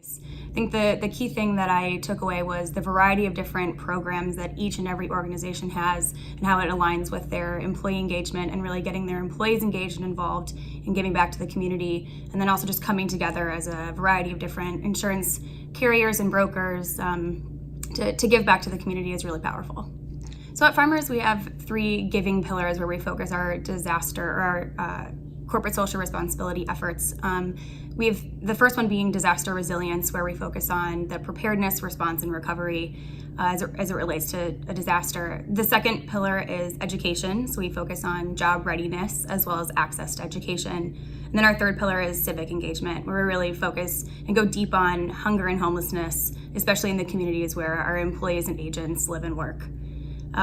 I think the key thing that I took away was the variety of different programs that each and every organization has and how it aligns with their employee engagement and really getting their employees engaged and involved in giving back to the community, and then also just coming together as a variety of different insurance carriers and brokers to give back to the community is really powerful. So at Farmers, we have 3 giving pillars where we focus our disaster or our corporate social responsibility efforts. We have the first one being disaster resilience, where we focus on the preparedness, response, and recovery as it relates to a disaster. The second pillar is education, so we focus on job readiness as well as access to education. And then our third pillar is civic engagement, where we really focus and go deep on hunger and homelessness, especially in the communities where our employees and agents live and work.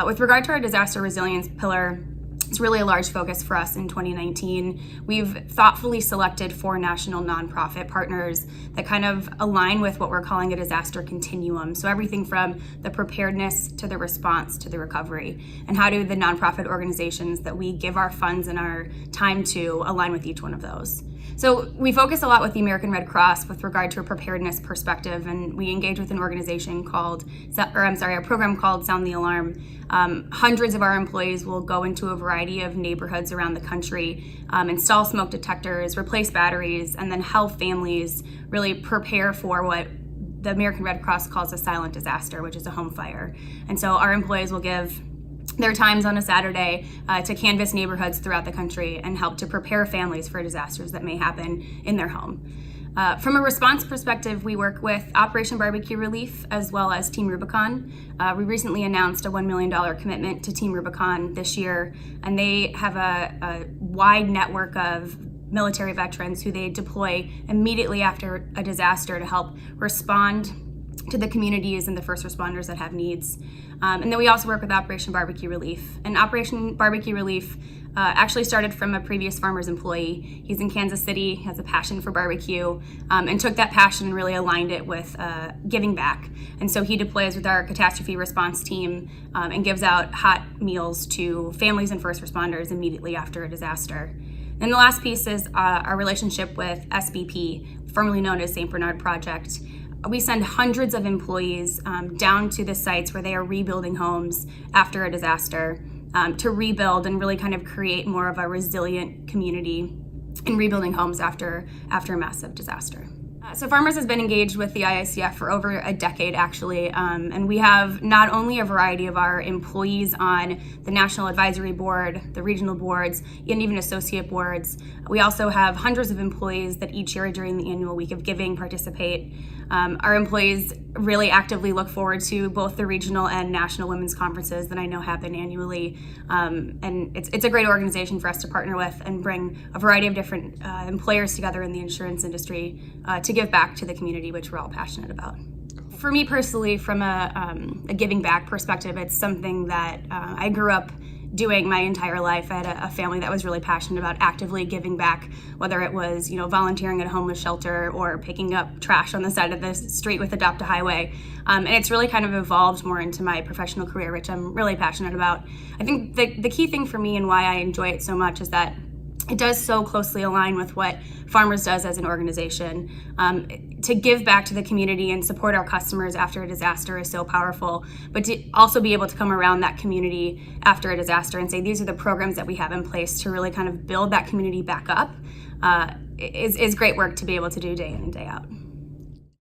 With regard to our disaster resilience pillar, it's really a large focus for us in 2019. We've thoughtfully selected 4 national nonprofit partners that kind of align with what we're calling a disaster continuum. So everything from the preparedness to the response to the recovery. And how do the nonprofit organizations that we give our funds and our time to align with each one of those? So we focus a lot with the American Red Cross with regard to a preparedness perspective, and we engage with an organization a program called Sound the Alarm. Hundreds of our employees will go into a variety of neighborhoods around the country, install smoke detectors, replace batteries, and then help families really prepare for what the American Red Cross calls a silent disaster, which is a home fire. And so our employees will give their times on a Saturday to canvass neighborhoods throughout the country and help to prepare families for disasters that may happen in their home. From a response perspective, we work with Operation Barbecue Relief as well as Team Rubicon. We recently announced a $1 million commitment to Team Rubicon this year, and they have a wide network of military veterans who they deploy immediately after a disaster to help respond to the communities and the first responders that have needs. And then we also work with Operation Barbecue Relief. And Operation Barbecue Relief actually started from a previous Farmers employee. He's in Kansas City, has a passion for barbecue, and took that passion and really aligned it with giving back. And so he deploys with our catastrophe response team and gives out hot meals to families and first responders immediately after a disaster. And the last piece is our relationship with SBP, formerly known as St. Bernard Project. We send hundreds of employees down to the sites where they are rebuilding homes after a disaster to rebuild and really kind of create more of a resilient community in rebuilding homes after a massive disaster. So Farmers has been engaged with the IICF for over a decade, actually, and we have not only a variety of our employees on the National Advisory Board, the regional boards, and even associate boards. We also have hundreds of employees that each year during the annual Week of Giving participate. Our employees really actively look forward to both the regional and national women's conferences that I know happen annually, and it's a great organization for us to partner with and bring a variety of different employers together in the insurance industry to give back to the community, which we're all passionate about. For me personally, from a giving back perspective, it's something that I grew up doing my entire life. I had a family that was really passionate about actively giving back, whether it was volunteering at a homeless shelter or picking up trash on the side of the street with Adopt a Highway. And it's really kind of evolved more into my professional career, which I'm really passionate about. I think the key thing for me and why I enjoy it so much is that it does so closely align with what Farmers does as an organization. To give back to the community and support our customers after a disaster is so powerful, but to also be able to come around that community after a disaster and say, these are the programs that we have in place to really kind of build that community back up is great work to be able to do day in and day out.